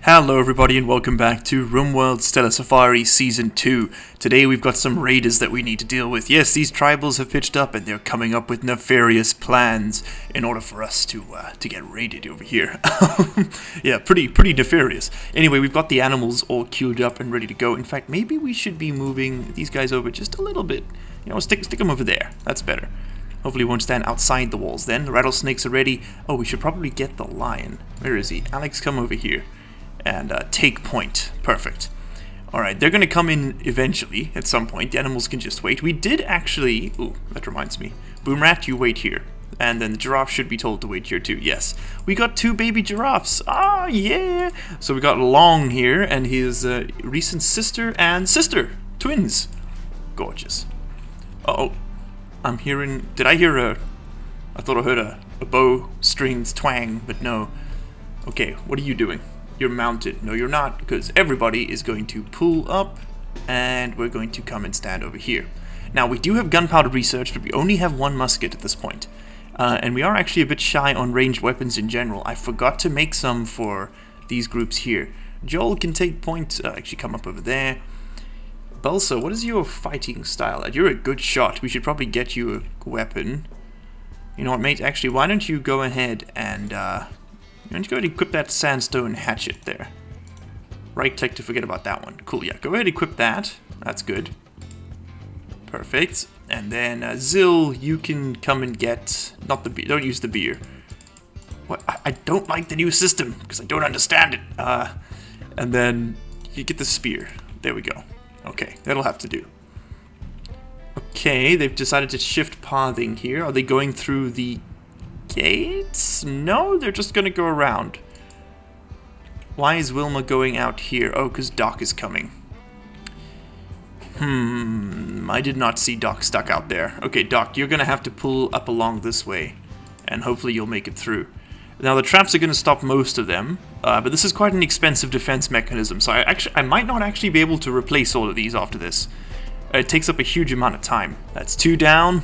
Hello everybody and welcome back to Rimworld Stellar Safari Season 2. Today we've got some raiders that we need to deal with. Yes, these tribals have pitched up and they're coming up with nefarious plans in order for us to get raided over here. Yeah, pretty nefarious. Anyway, we've got the animals all queued up and ready to go. In fact, maybe we should be moving these guys over just a little bit. You know, stick them over there. That's better. Hopefully we won't stand outside the walls then. The rattlesnakes are ready. Oh, we should probably get the lion. Where is he? Alex, come over here. And take point. Perfect. Alright, they're going to come in eventually, at some point. The animals can just wait. We did actually... Ooh, that reminds me. Boomrat, you wait here. And then the giraffe should be told to wait here too. Yes. We got 2 baby giraffes. Ah, yeah! So we got Long here, and his recent sister and sister. Twins. Gorgeous. Uh-oh. I'm hearing... Did I hear a... I thought I heard a bow strings twang, but no. Okay, what are you doing? You're mounted. No, you're not, because everybody is going to pull up, and we're going to come and stand over here. Now, we do have gunpowder research, but we only have 1 musket at this point. And we are actually a bit shy on ranged weapons in general. I forgot to make some for these groups here. Joel can take point. Actually, come up over there. Balsa, what is your fighting style? You're a good shot. We should probably get you a weapon. You know what, mate? Actually, why don't you go ahead and... Why don't you go ahead and equip that sandstone hatchet there. Right click to forget about that one. Cool, yeah. Go ahead and equip that. That's good. Perfect. And then, Zill, you can come and get... Not the beer. Don't use the beer. What? I don't like the new system, because I don't understand it. And then, you get the spear. There we go. Okay, that'll have to do. Okay, they've decided to shift pathing here. Are they going through the... gates? No, they're just gonna go around. Why is Wilma going out here? Oh, because Doc is coming. I did not see Doc stuck out there. Okay, Doc, you're gonna have to pull up along this way, and hopefully you'll make it through. Now, the traps are gonna stop most of them, but this is quite an expensive defense mechanism, so I might not actually be able to replace all of these after this. It takes up a huge amount of time. That's 2 down.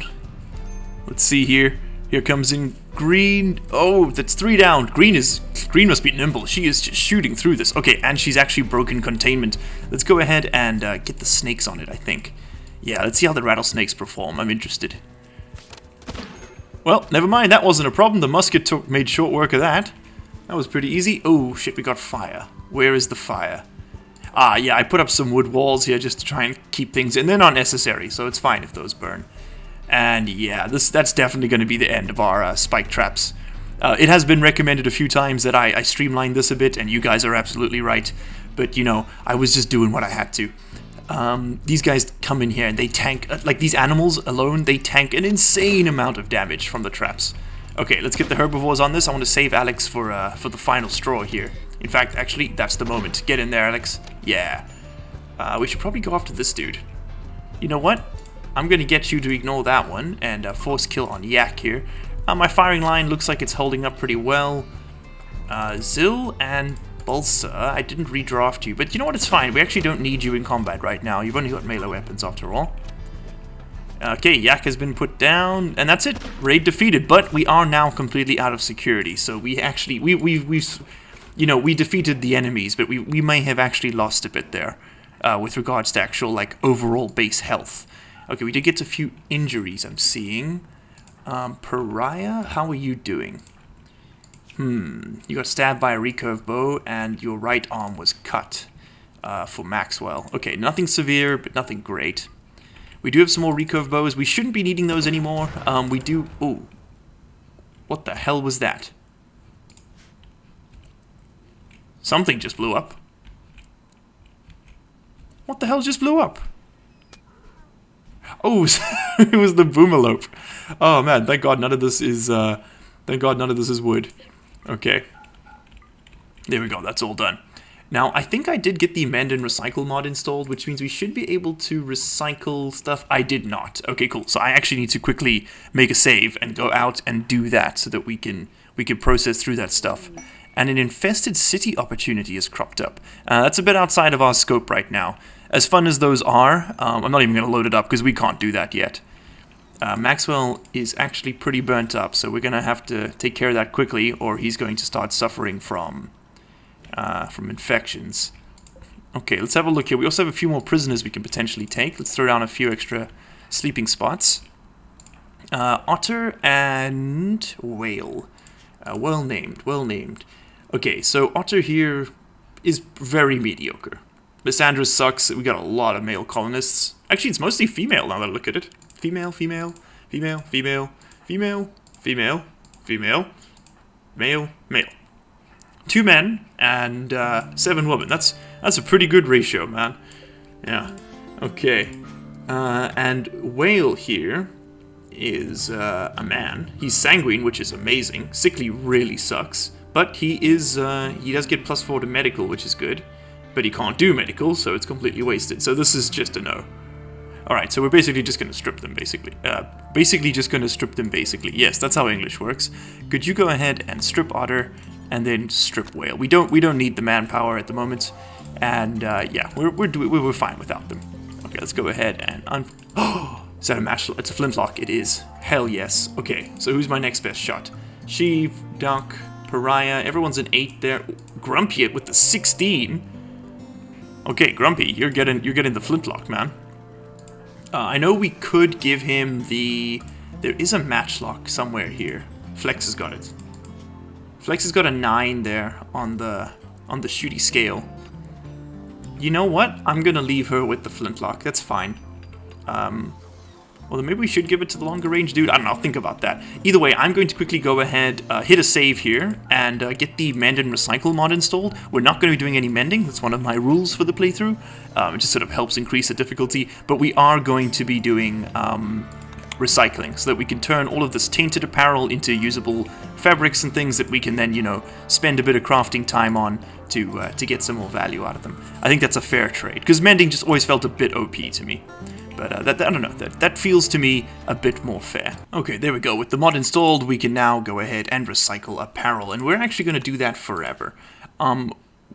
Let's see here. Here comes in Green. Oh, that's 3 down. Green must be nimble. She is just shooting through this. Okay, and she's actually broken containment. Let's go ahead and get the snakes on it, I think. Yeah, let's see how the rattlesnakes perform. I'm interested. Well, never mind. That wasn't a problem. The musket made short work of that. That was pretty easy. Oh, shit, we got fire. Where is the fire? Ah, yeah, I put up some wood walls here just to try and keep things in. They're not necessary, so it's fine if those burn. And yeah, that's definitely going to be the end of our spike traps. It has been recommended a few times that I streamline this a bit, and you guys are absolutely right. But, you know, I was just doing what I had to. These guys come in here and they tank, like these animals alone, they tank an insane amount of damage from the traps. Okay, let's get the herbivores on this. I want to save Alex for the final straw here. In fact, actually, that's the moment. Get in there, Alex. Yeah. We should probably go after this dude. You know what? I'm going to get you to ignore that one and force kill on Yak here. My firing line looks like it's holding up pretty well. Zill and Balsa, I didn't redraft you, but you know what, it's fine. We actually don't need you in combat right now. You've only got melee weapons after all. Okay, Yak has been put down, and that's it. Raid defeated, but we are now completely out of security. So we actually, you know, we defeated the enemies, but we may have actually lost a bit there with regards to actual, like, overall base health. Okay, we did get a few injuries, I'm seeing. Pariah, how are you doing? You got stabbed by a recurve bow, and your right arm was cut for Maxwell. Okay, nothing severe, but nothing great. We do have some more recurve bows. We shouldn't be needing those anymore. We do... Ooh. What the hell was that? Something just blew up. What the hell just blew up? Oh, it was the boomalope. Oh man, thank God none of this is wood. Okay. There we go, that's all done. Now, I think I did get the amend and recycle mod installed, which means we should be able to recycle stuff. I did not. Okay, cool. So I actually need to quickly make a save and go out and do that so that we can process through that stuff. And an infested city opportunity has cropped up. That's a bit outside of our scope right now. As fun as those are, I'm not even going to load it up because we can't do that yet. Maxwell is actually pretty burnt up, so we're going to have to take care of that quickly, or he's going to start suffering from from infections. Okay, let's have a look here. We also have a few more prisoners we can potentially take. Let's throw down a few extra sleeping spots. Otter and whale. Well named, well named. Okay, so Otter here is very mediocre. Lysandra sucks. We got a lot of male colonists. Actually, it's mostly female now that I look at it. Female, female, female, female, female, female, female, male, male. 2 men and 7 women. That's a pretty good ratio, man. Yeah. Okay. And whale here is a man. He's sanguine, which is amazing. Sickly really sucks. But he is he does get +4 to medical, which is good. But he can't do medical, so it's completely wasted. So this is just a no. Alright, so we're basically just going to strip them, basically. Yes, that's how English works. Could you go ahead and strip Otter, and then strip Whale? We don't need the manpower at the moment. And, yeah, we're fine without them. Okay, let's go ahead and... Oh! Is that a match? It's a flintlock. It is. Hell yes. Okay, so who's my next best shot? Sheev, Duck, Pariah. Everyone's an 8 there. Grumpy with the 16. Okay, Grumpy, you're getting the flintlock, man. I know we could give him the... There is a matchlock somewhere here. Flex has got it. Flex has got a 9 there on the shooty scale. You know what? I'm gonna leave her with the flintlock. That's fine. Well, then maybe we should give it to the longer range dude. I don't know, I'll think about that. Either way, I'm going to quickly go ahead, hit a save here, and get the Mend and Recycle mod installed. We're not going to be doing any mending. That's one of my rules for the playthrough. It just sort of helps increase the difficulty. But we are going to be doing recycling, so that we can turn all of this tainted apparel into usable fabrics and things that we can then, you know, spend a bit of crafting time on to get some more value out of them. I think that's a fair trade, because mending just always felt a bit OP to me. But I don't know, that feels to me a bit more fair. Okay, there we go. With the mod installed, we can now go ahead and recycle apparel, and we're actually going to do that forever.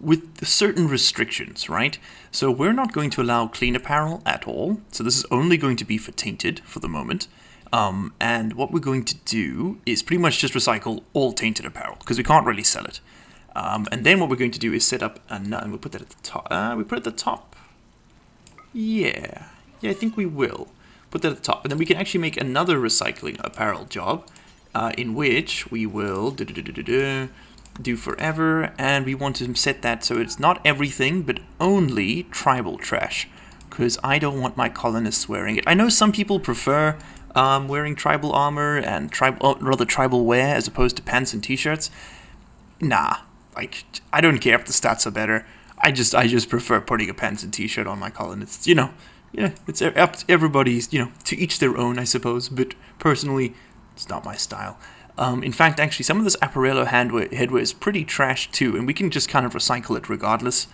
With certain restrictions, right? So we're not going to allow clean apparel at all. So this is only going to be for tainted for the moment. And what we're going to do is pretty much just recycle all tainted apparel, because we can't really sell it. And then what we're going to do is set up another, we'll put that at the top. We put it at the top. Yeah, I think we will. Put that at the top. And then we can actually make another recycling apparel job, in which we will do forever, and we want to set that so it's not everything, but only tribal trash, because I don't want my colonists wearing it. I know some people prefer wearing tribal armor and tribal wear as opposed to pants and t-shirts. Nah, like, I don't care if the stats are better. I just prefer putting a pants and t-shirt on my colonists, you know. Yeah, it's up to everybody's, you know, to each their own, I suppose, but personally, it's not my style. In fact, actually, some of this Apparello headwear is pretty trash too, and we can just kind of recycle it regardless.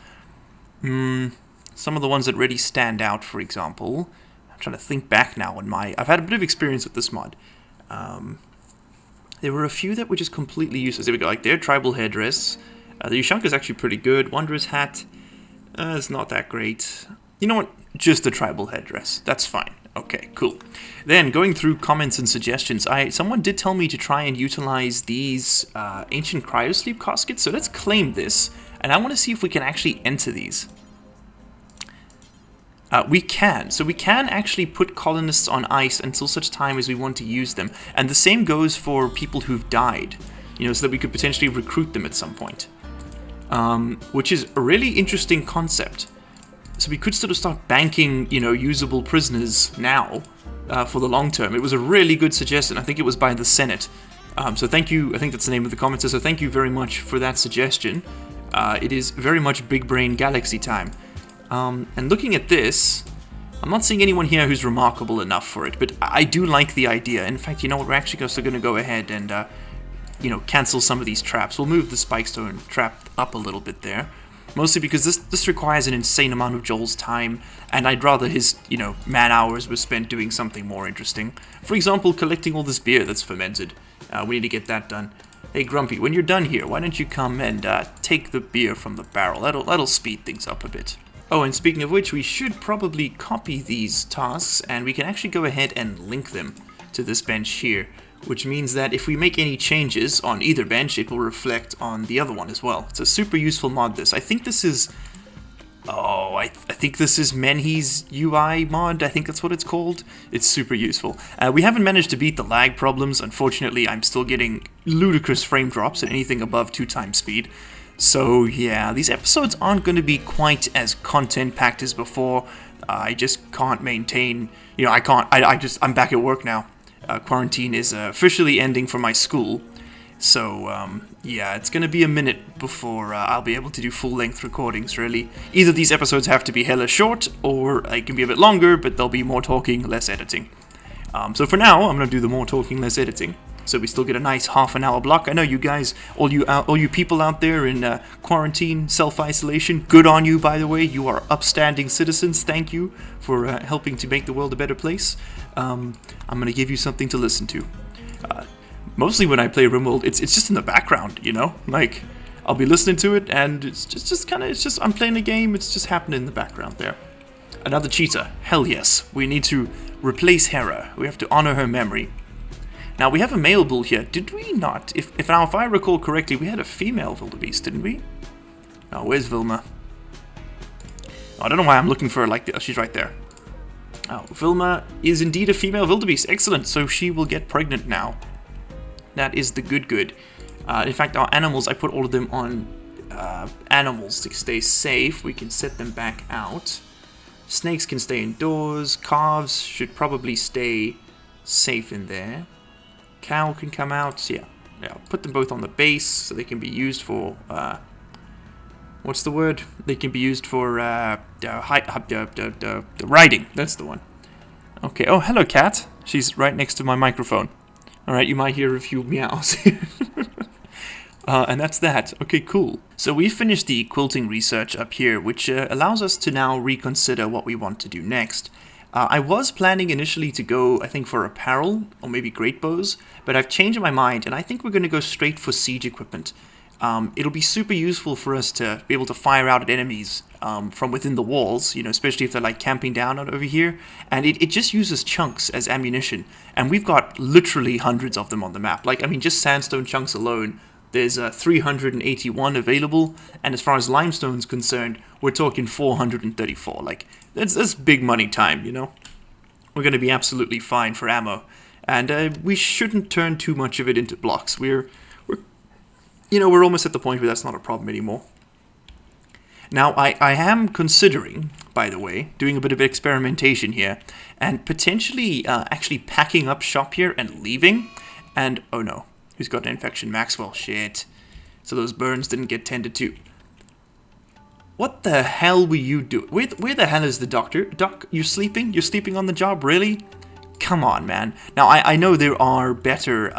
Some of the ones that really stand out, for example, I'm trying to think back now on I've had a bit of experience with this mod. There were a few that were just completely useless. There we go, like their tribal headdress. The Ushanka is actually pretty good. Wanderer's hat, it's not that great. You know what? Just the tribal headdress. That's fine. Okay, cool. Then, going through comments and suggestions, someone did tell me to try and utilize these ancient cryosleep caskets, so let's claim this, and I want to see if we can actually enter these. We can. So we can actually put colonists on ice until such time as we want to use them, and the same goes for people who've died, you know, so that we could potentially recruit them at some point, which is a really interesting concept. So we could sort of start banking, you know, usable prisoners now for the long term. It was a really good suggestion. I think it was by the Senate. So thank you. I think that's the name of the commenter. So thank you very much for that suggestion. It is very much big brain galaxy time. And looking at this, I'm not seeing anyone here who's remarkable enough for it, but I do like the idea. In fact, you know what? We're actually also going to go ahead and, you know, cancel some of these traps. We'll move the spikestone trap up a little bit there. Mostly because this requires an insane amount of Joel's time, and I'd rather his, you know, man-hours were spent doing something more interesting. For example, collecting all this beer that's fermented. We need to get that done. Hey, Grumpy, when you're done here, why don't you come and take the beer from the barrel? That'll speed things up a bit. Oh, and speaking of which, we should probably copy these tasks, and we can actually go ahead and link them to this bench here, which means that if we make any changes on either bench, it will reflect on the other one as well. It's a super useful mod, this. I think this is... Oh, I think this is Menhi's UI mod. I think that's what it's called. It's super useful. We haven't managed to beat the lag problems. Unfortunately, I'm still getting ludicrous frame drops at anything above 2x speed. So yeah, these episodes aren't going to be quite as content-packed as before. I just can't maintain... You know, I'm back at work now. Quarantine is officially ending for my school. So, yeah, it's gonna be a minute before I'll be able to do full-length recordings, really. Either these episodes have to be hella short, or they can be a bit longer, but there'll be more talking, less editing. So for now, I'm gonna do the more talking, less editing. So we still get a nice half-an-hour block. I know you guys, all you people out there in quarantine, self-isolation, good on you, by the way. You are upstanding citizens. Thank you for helping to make the world a better place. I'm gonna give you something to listen to. Mostly when I play Rimworld, it's just in the background, you know? Like, I'll be listening to it, and it's just I'm playing a game, it's just happening in the background there. Another cheetah. Hell yes. We need to replace Hera. We have to honor her memory. Now, we have a male bull here. Did we not? If I recall correctly, we had a female wildebeest, didn't we? Oh, where's Vilma? Oh, I don't know why I'm looking for her like this. Oh, she's right there. Oh, Vilma is indeed a female wildebeest. Excellent. So she will get pregnant now. That is the good. In fact, our animals, I put all of them on animals to stay safe. We can set them back out. Snakes can stay indoors. Calves should probably stay safe in there. Cow can come out. Yeah. Put them both on the base so they can be used for... what's the word? They can be used for riding. That's the one. Okay. Oh, hello, cat. She's right next to my microphone. Alright, you might hear a few meows. And that's that. Okay, cool. So we finished the quilting research up here, which allows us to now reconsider what we want to do next. I was planning initially to go, I think, for apparel, or maybe great bows, but I've changed my mind, and I think we're going to go straight for siege equipment. It'll be super useful for us to be able to fire out at enemies from within the walls, you know, especially if they're like camping down over here. And it just uses chunks as ammunition. And we've got literally hundreds of them on the map. Like, I mean, just sandstone chunks alone, there's 381 available. And as far as limestone's concerned, we're talking 434. Like, that's big money time, you know? We're going to be absolutely fine for ammo. And we shouldn't turn too much of it into blocks. We're almost at the point where that's not a problem anymore. Now, I am considering, by the way, doing a bit of experimentation here, and potentially actually packing up shop here and leaving. And, oh no, who's got an infection? Maxwell, shit. So those burns didn't get tended to. What the hell were you doing? Where the hell is the doctor? Doc, you're sleeping? You're sleeping on the job, really? Come on, man. Now, I know there are better...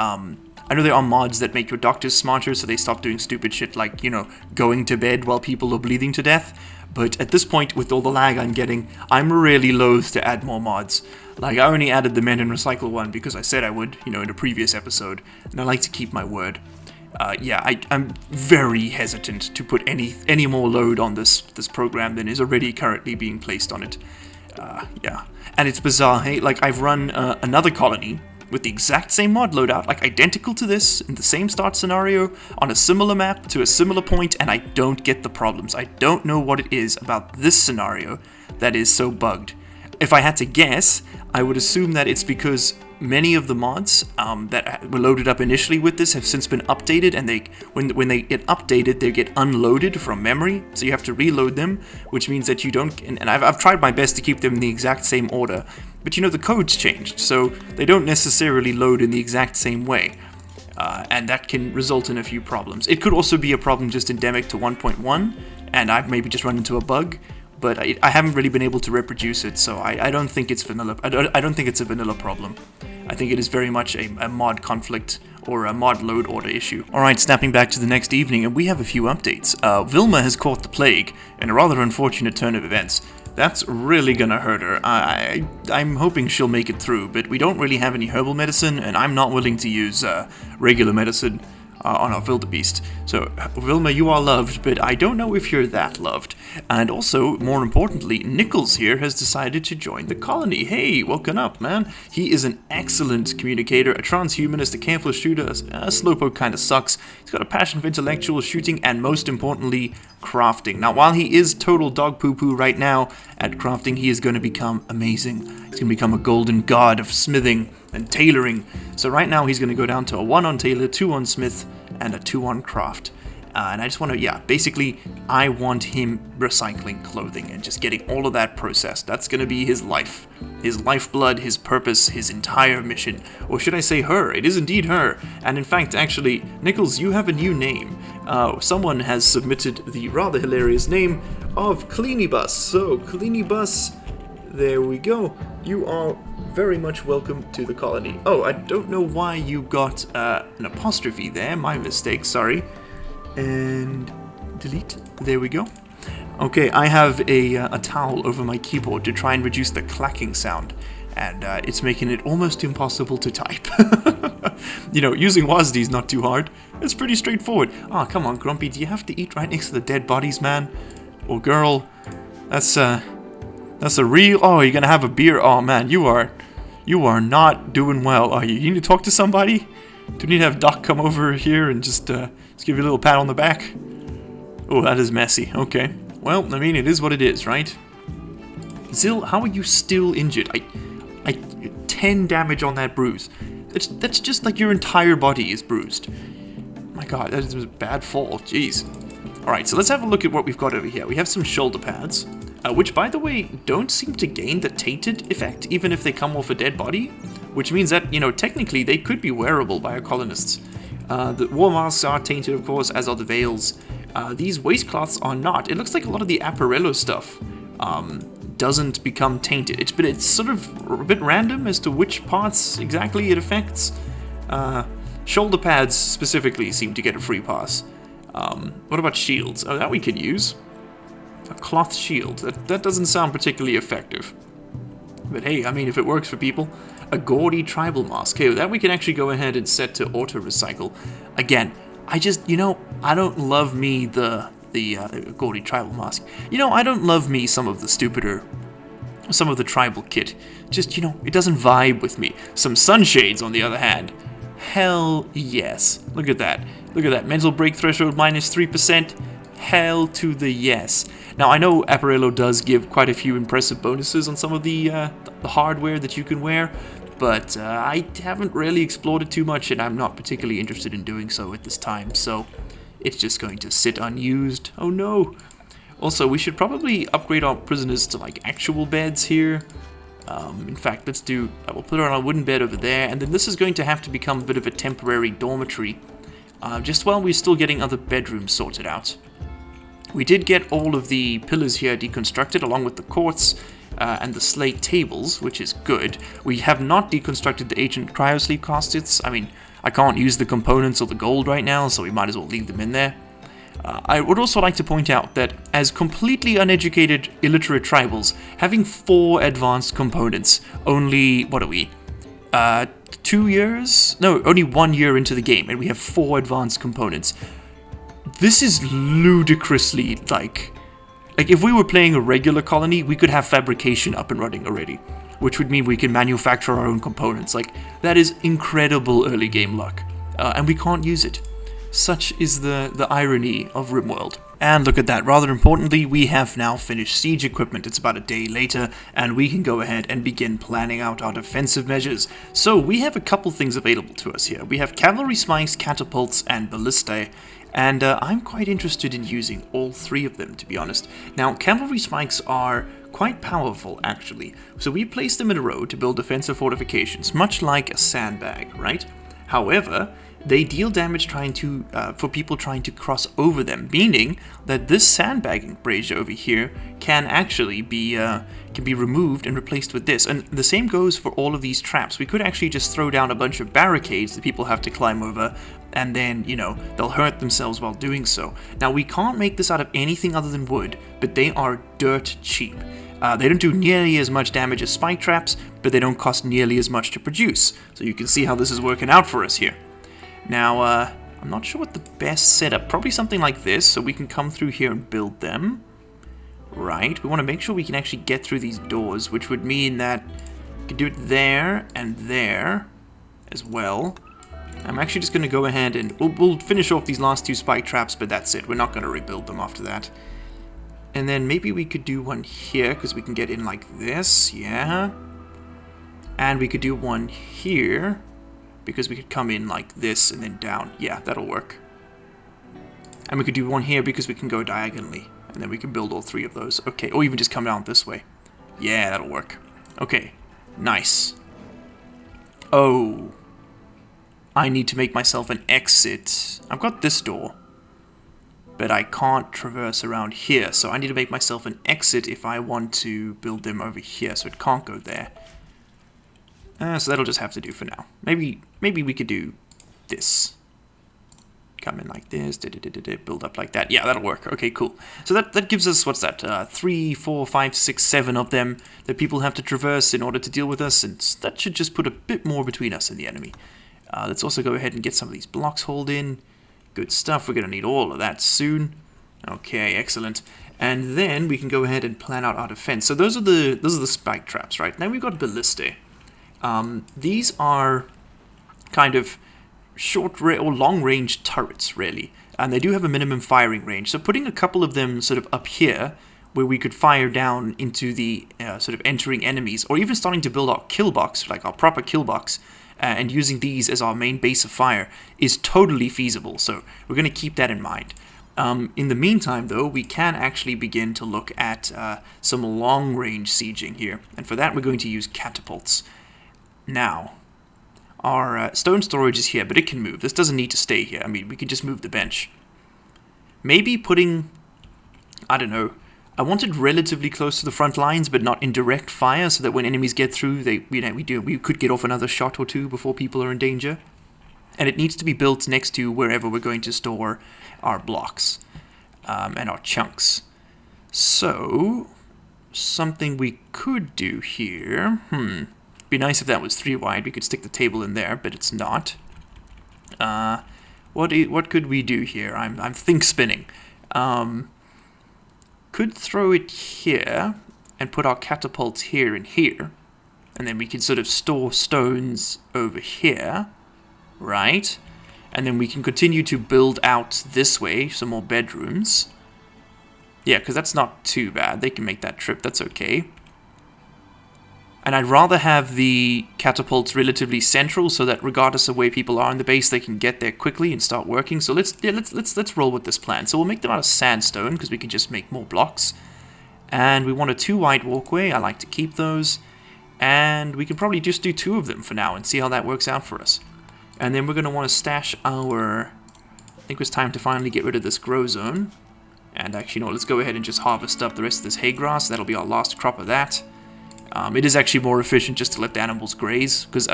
I know there are mods that make your doctors smarter so they stop doing stupid shit like, you know, going to bed while people are bleeding to death. But at this point, with all the lag I'm getting, I'm really loath to add more mods. Like, I only added the Mend and Recycle one because I said I would, you know, in a previous episode. And I like to keep my word. I'm very hesitant to put any more load on this program than is already currently being placed on it. Yeah. And it's bizarre, hey? Like, I've run another colony with the exact same mod loadout, like identical to this, in the same start scenario, on a similar map, to a similar point, and I don't get the problems. I don't know what it is about this scenario that is so bugged. If I had to guess, I would assume that it's because many of the mods that were loaded up initially with this have since been updated, and when they get updated, they get unloaded from memory, so you have to reload them, which means that you don't... And I've tried my best to keep them in the exact same order, but you know, the code's changed, so they don't necessarily load in the exact same way. And that can result in a few problems. It could also be a problem just endemic to 1.1, and I've maybe just run into a bug, but I haven't really been able to reproduce it, so I don't think it's vanilla. I don't think it's a vanilla problem. I think it is very much a mod conflict or a mod load order issue. Alright, snapping back to the next evening, and we have a few updates. Vilma has caught the plague in a rather unfortunate turn of events. That's really gonna hurt her. I'm hoping she'll make it through, but we don't really have any herbal medicine, and I'm not willing to use regular medicine. on our wildebeest. So, Wilma, you are loved, but I don't know if you're that loved. And also, more importantly, Nichols here has decided to join the colony. Hey, welcome up, man. He is an excellent communicator, a transhumanist, a careful shooter. A slowpoke kind of sucks. He's got a passion for intellectual shooting and, most importantly, crafting. Now, while he is total dog poo-poo right now at crafting, he is going to become amazing. He's going to become a golden god of smithing and tailoring. So right now he's going to go down to a 1 on tailor, 2 on smith, and a 2 on craft. And I just want to, basically, I want him recycling clothing and just getting all of that processed. That's going to be his life. His lifeblood, his purpose, his entire mission. Or should I say her? It is indeed her. And in fact, actually, Nichols, you have a new name. Someone has submitted the rather hilarious name of Cleanybus. So, Cleanybus, there we go. You are very much welcome to the colony. Oh, I don't know why you got an apostrophe there. My mistake, sorry. And delete. There we go. Okay, I have a towel over my keyboard to try and reduce the clacking sound, and it's making it almost impossible to type. You know, using WASD is not too hard. It's pretty straightforward. Oh, come on, Grumpy, do you have to eat right next to the dead bodies, man? Or girl? That's a real... Oh, you're gonna have a beer? Oh, man, you are not doing well, are you? You need to talk to somebody? Do you need to have Doc come over here and just give you a little pat on the back? Oh, that is messy. Okay. Well, I mean, it is what it is, right? Zill, how are you still injured? I 10 damage on that bruise. That's just like your entire body is bruised. My god, that is a bad fall. Jeez. Alright, so let's have a look at what we've got over here. We have some shoulder pads, which, by the way, don't seem to gain the tainted effect, even if they come off a dead body, which means that, you know, technically they could be wearable by our colonists. The war masks are tainted, of course, as are the veils. These waistcloths are not. It looks like a lot of the apparello stuff doesn't become tainted. It's sort of a bit random as to which parts exactly it affects. Shoulder pads specifically seem to get a free pass. What about shields? Oh, that we could use. A cloth shield. That doesn't sound particularly effective. But hey, I mean, if it works for people. A gaudy tribal mask. Okay, that we can actually go ahead and set to auto-recycle. Again, I just, you know, I don't love me the gaudy tribal mask. You know, I don't love me some of the tribal kit. Just, you know, it doesn't vibe with me. Some sunshades, on the other hand. Hell yes. Look at that. Look at that. Mental break threshold minus 3%. Hell to the yes. Now, I know Apparello does give quite a few impressive bonuses on some of the hardware that you can wear, but I haven't really explored it too much, and I'm not particularly interested in doing so at this time, so it's just going to sit unused. Oh no! Also, we should probably upgrade our prisoners to, like, actual beds here. In fact, we'll put her on a wooden bed over there, and then this is going to have to become a bit of a temporary dormitory, just while we're still getting other bedrooms sorted out. We did get all of the pillars here deconstructed, along with the quartz and the slate tables, which is good. We have not deconstructed the ancient cryosleep caskets. I mean, I can't use the components or the gold right now, so we might as well leave them in there. I would also like to point out that as completely uneducated, illiterate tribals, having 4 advanced components, only, what are we, 2 years? No, only 1 year into the game, and we have 4 advanced components. This is ludicrously, like if we were playing a regular colony, we could have fabrication up and running already, which would mean we can manufacture our own components. Like, that is incredible early game luck, and we can't use it. Such is the irony of Rimworld. And look at that, rather importantly, we have now finished siege equipment. It's about a day later, and we can go ahead and begin planning out our defensive measures. So we have a couple things available to us here. We have cavalry spikes, catapults, and ballistae. And I'm quite interested in using all 3 of them, to be honest. Now, cavalry spikes are quite powerful, actually. So we place them in a row to build defensive fortifications, much like a sandbag, right? However, they deal damage for people trying to cross over them, meaning that this sandbagging brazier over here can actually be removed and replaced with this. And the same goes for all of these traps. We could actually just throw down a bunch of barricades that people have to climb over, and then, you know, they'll hurt themselves while doing so. Now, we can't make this out of anything other than wood, but they are dirt cheap. They don't do nearly as much damage as spike traps, but they don't cost nearly as much to produce. So you can see how this is working out for us here. Now, I'm I'm not sure what the best setup. Probably something like this, so we can come through here and build them. Right, we want to make sure we can actually get through these doors, which would mean that we can do it there and there as well. I'm actually just going to go ahead and we'll finish off these last 2 spike traps, but that's it. We're not going to rebuild them after that. And then maybe we could do one here, because we can get in like this, yeah. And we could do one here, because we could come in like this and then down. Yeah, that'll work. And we could do one here because we can go diagonally. And then we can build all 3 of those. Okay, or even just come down this way. Yeah, that'll work. Okay, nice. Oh, I need to make myself an exit. I've got this door, but I can't traverse around here. So I need to make myself an exit if I want to build them over here. So it can't go there. So that'll just have to do for now. Maybe we could do this. Come in like this, build up like that. Yeah, that'll work. Okay, cool. So that gives us, what's that, 3, 4, 5, 6, 7 of them that people have to traverse in order to deal with us, and that should just put a bit more between us and the enemy. Let's also go ahead and get some of these blocks hauled in. Good stuff. We're going to need all of that soon. Okay, excellent. And then we can go ahead and plan out our defense. So those are the spike traps, right? Now we've got ballistae. These are kind of short or long range turrets, really, and they do have a minimum firing range, so putting a couple of them sort of up here where we could fire down into the sort of entering enemies, or even starting to build our kill box, like our proper kill box, and using these as our main base of fire is totally feasible, so we're going to keep that in mind. In the meantime, though, we can actually begin to look at some long range sieging here, and for that we're going to use catapults. Now, our stone storage is here, but it can move. This doesn't need to stay here. I mean, we can just move the bench. Maybe putting, I don't know, I want it relatively close to the front lines, but not in direct fire, so that when enemies get through, we could get off another shot or 2 before people are in danger. And it needs to be built next to wherever we're going to store our blocks and our chunks. So, something we could do here, be nice if that was 3 wide. We could stick the table in there, but it's not. What could we do here? I'm think spinning. Could throw it here and put our catapults here and here, and then we can sort of store stones over here, right? And then we can continue to build out this way some more bedrooms. Yeah, because that's not too bad. They can make that trip. That's okay. And I'd rather have the catapults relatively central, so that regardless of where people are in the base, they can get there quickly and start working. So let's roll with this plan. So we'll make them out of sandstone, because we can just make more blocks. And we want a 2 wide walkway. I like to keep those. And we can probably just do 2 of them for now and see how that works out for us. And then we're going to want to stash our... I think it's time to finally get rid of this grow zone. And actually, no, let's go ahead and just harvest up the rest of this hay grass. That'll be our last crop of that. It is actually more efficient just to let the animals graze, because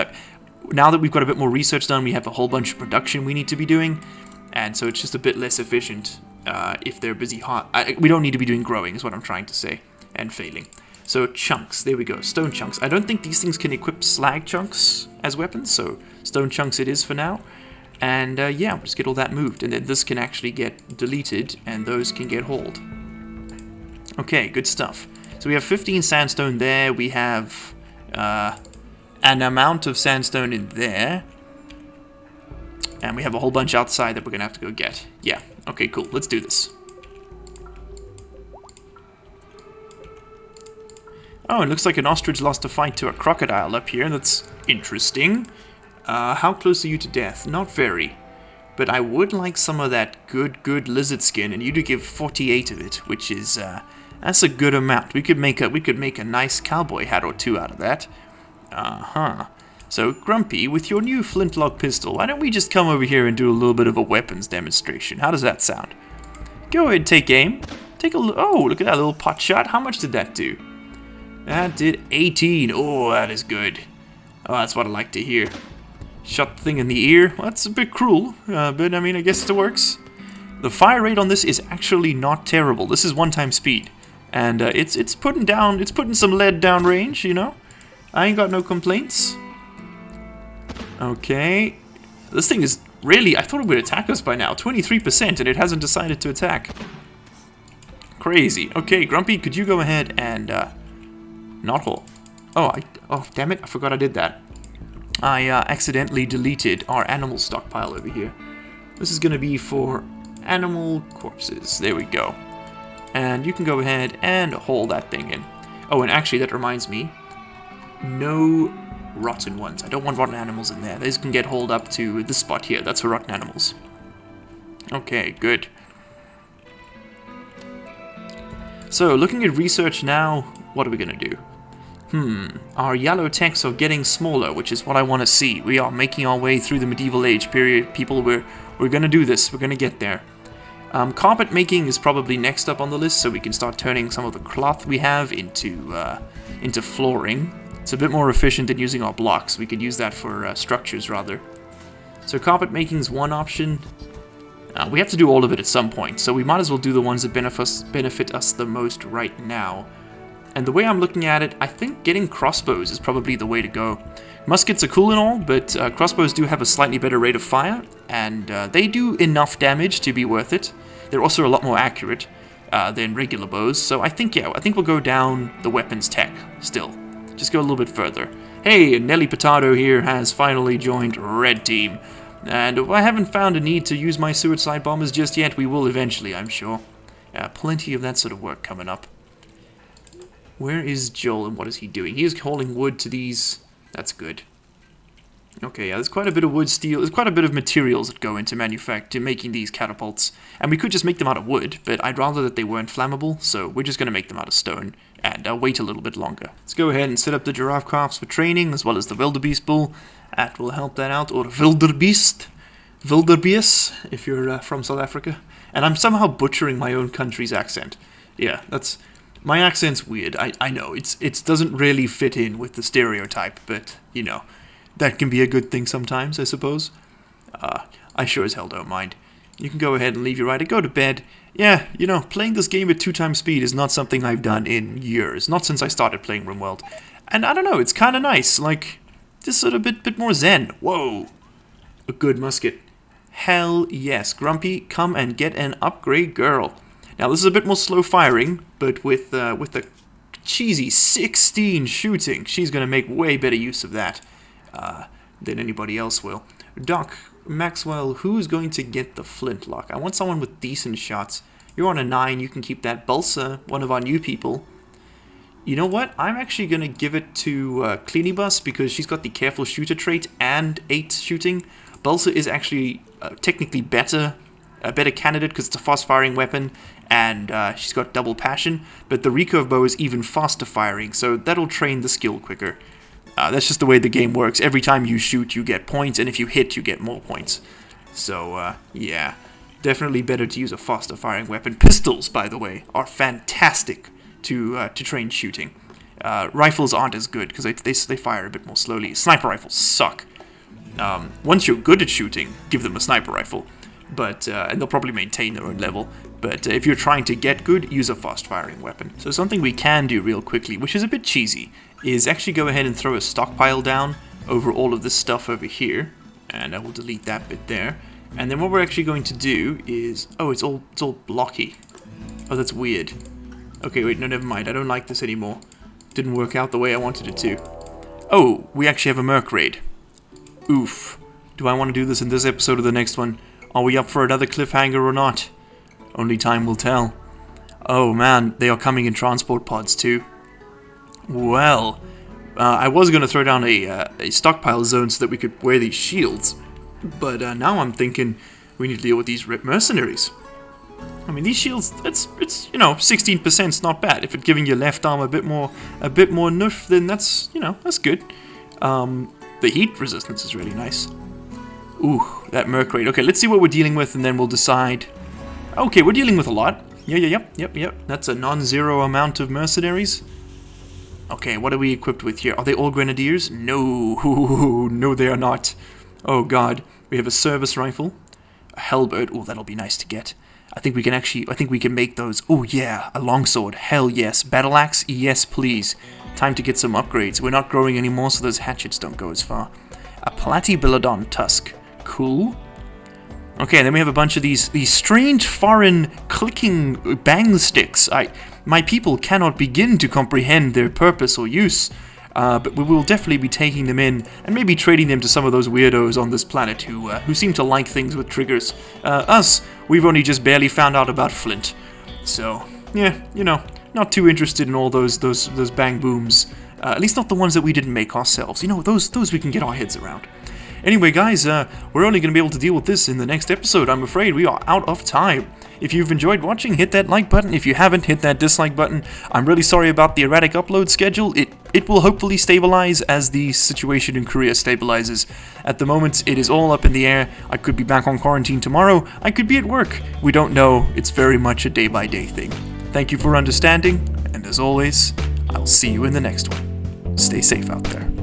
now that we've got a bit more research done, we have a whole bunch of production we need to be doing, and so it's just a bit less efficient if they're busy. We don't need to be doing growing, is what I'm trying to say, and failing. So chunks, there we go, stone chunks. I don't think these things can equip slag chunks as weapons, so stone chunks it is for now. And yeah, we'll just get all that moved, and then this can actually get deleted, and those can get hauled. Okay, good stuff. So we have 15 sandstone there, we have an amount of sandstone in there, and we have a whole bunch outside that we're going to have to go get. Yeah, okay, cool, let's do this. Oh, it looks like an ostrich lost a fight to a crocodile up here, that's interesting. How close are you to death? Not very. But I would like some of that good lizard skin, and you do give 48 of it, which is... that's a good amount. We could make a nice cowboy hat or 2 out of that. So, Grumpy, with your new flintlock pistol, why don't we just come over here and do a little bit of a weapons demonstration? How does that sound? Go ahead, take aim. Take a look. Oh, look at that little pot shot. How much did that do? That did 18. Oh, that is good. Oh, that's what I like to hear. Shot the thing in the ear. Well, that's a bit cruel, but I mean, I guess it works. The fire rate on this is actually not terrible. This is 1x speed. And it's putting some lead down range, you know. I ain't got no complaints. Okay, this thing is Really? I thought it would attack us by now. 23%, and it hasn't decided to attack. Crazy. Okay, Grumpy, could you go ahead and not haul? Oh, damn it! I forgot I did that. I accidentally deleted our animal stockpile over here. This is going to be for animal corpses. There we go. And you can go ahead and haul that thing in. Oh, and actually, that reminds me. No rotten ones. I don't want rotten animals in there. These can get hauled up to this spot here. That's for rotten animals. Okay, good. So, looking at research now, what are we going to do? Our yellow techs are getting smaller, which is what I want to see. We are making our way through the medieval age period. People, we're going to do this. We're going to get there. Carpet making is probably next up on the list, so we can start turning some of the cloth we have into flooring. It's a bit more efficient than using our blocks. We could use that for structures, rather. So carpet making is one option. We have to do all of it at some point, so we might as well do the ones that benefit us the most right now. And the way I'm looking at it, I think getting crossbows is probably the way to go. Muskets are cool and all, but crossbows do have a slightly better rate of fire, and they do enough damage to be worth it. They're also a lot more accurate than regular bows, so I think we'll go down the weapons tech still. Just go a little bit further. Hey, Nelly Potato here has finally joined Red Team. And I haven't found a need to use my suicide bombers just yet. We will eventually, I'm sure. Plenty of that sort of work coming up. Where is Joel and what is he doing? He is hauling wood to these. That's good. Okay, yeah, there's quite a bit of wood, steel. There's quite a bit of materials that go into making these catapults. And we could just make them out of wood, but I'd rather that they weren't flammable, so we're just going to make them out of stone and wait a little bit longer. Let's go ahead and set up the giraffe calves for training, as well as the wildebeest bull. That will help that out, or wildebeest, if you're from South Africa. And I'm somehow butchering my own country's accent. Yeah, my accent's weird. I know it doesn't really fit in with the stereotype, but you know, that can be a good thing sometimes, I suppose. I sure as hell don't mind. You can go ahead and leave your rider, go to bed. Yeah, you know, playing this game at 2x speed is not something I've done in years, not since I started playing Rimworld. And I don't know, it's kind of nice, like, just sort of a bit more zen. Whoa, a good musket. Hell yes, Grumpy, come and get an upgrade, girl. Now this is a bit more slow firing, but with the cheesy 16 shooting, she's gonna make way better use of that than anybody else will. Doc, Maxwell, who's going to get the flintlock? I want someone with decent shots. You're on a 9, you can keep that. Bulsa, one of our new people. You know what? I'm actually going to give it to Cleanybus because she's got the careful shooter trait and 8 shooting. Bulsa is actually technically a better candidate because it's a fast-firing weapon, and she's got double passion, but the recurve bow is even faster firing, so that'll train the skill quicker. That's just the way the game works. Every time you shoot, you get points, and if you hit, you get more points. So, yeah, definitely better to use a faster firing weapon. Pistols, by the way, are fantastic to train shooting. Rifles aren't as good because they fire a bit more slowly. Sniper rifles suck. Once you're good at shooting, give them a sniper rifle, but and they'll probably maintain their own level. But if you're trying to get good, use a fast-firing weapon. So something we can do real quickly, which is a bit cheesy, is actually go ahead and throw a stockpile down over all of this stuff over here, and I will delete that bit there. And then what we're actually going to do is, oh, it's all blocky. Oh, that's weird. Okay, wait, no, never mind. I don't like this anymore. Didn't work out the way I wanted it to. Oh, we actually have a merc raid. Oof. Do I want to do this in this episode or the next one? Are we up for another cliffhanger or not? Only time will tell. Oh man, they are coming in transport pods too. Well, I was going to throw down a stockpile zone so that we could wear these shields, but now I'm thinking we need to deal with these rip mercenaries. I mean, these shields, it's you know, 16%'s not bad. If it's giving your left arm a bit more noof, then that's, you know, that's good. The heat resistance is really nice. Ooh, that merc raid. Okay, let's see what we're dealing with, and then we'll decide. Okay, we're dealing with a lot. Yep. That's a non-zero amount of mercenaries. Okay, what are we equipped with here? Are they all grenadiers? No, no, they are not. Oh god, we have a service rifle, a halberd. Oh, that'll be nice to get. I think we can make those. Oh yeah, a longsword. Hell yes. Battle axe. Yes, please. Time to get some upgrades. We're not growing anymore, so those hatchets don't go as far. A platybilodon tusk. Cool. Okay, and then we have a bunch of these strange foreign clicking bang sticks. My people cannot begin to comprehend their purpose or use. But we will definitely be taking them in and maybe trading them to some of those weirdos on this planet who seem to like things with triggers. Us, we've only just barely found out about Flint. So, yeah, not too interested in all those bang booms. At least not the ones that we didn't make ourselves. Those we can get our heads around. Anyway, guys, we're only going to be able to deal with this in the next episode. I'm afraid we are out of time. If you've enjoyed watching, hit that like button. If you haven't, hit that dislike button. I'm really sorry about the erratic upload schedule. It will hopefully stabilize as the situation in Korea stabilizes. At the moment, it is all up in the air. I could be back on quarantine tomorrow. I could be at work. We don't know. It's very much a day-by-day thing. Thank you for understanding, and as always, I'll see you in the next one. Stay safe out there.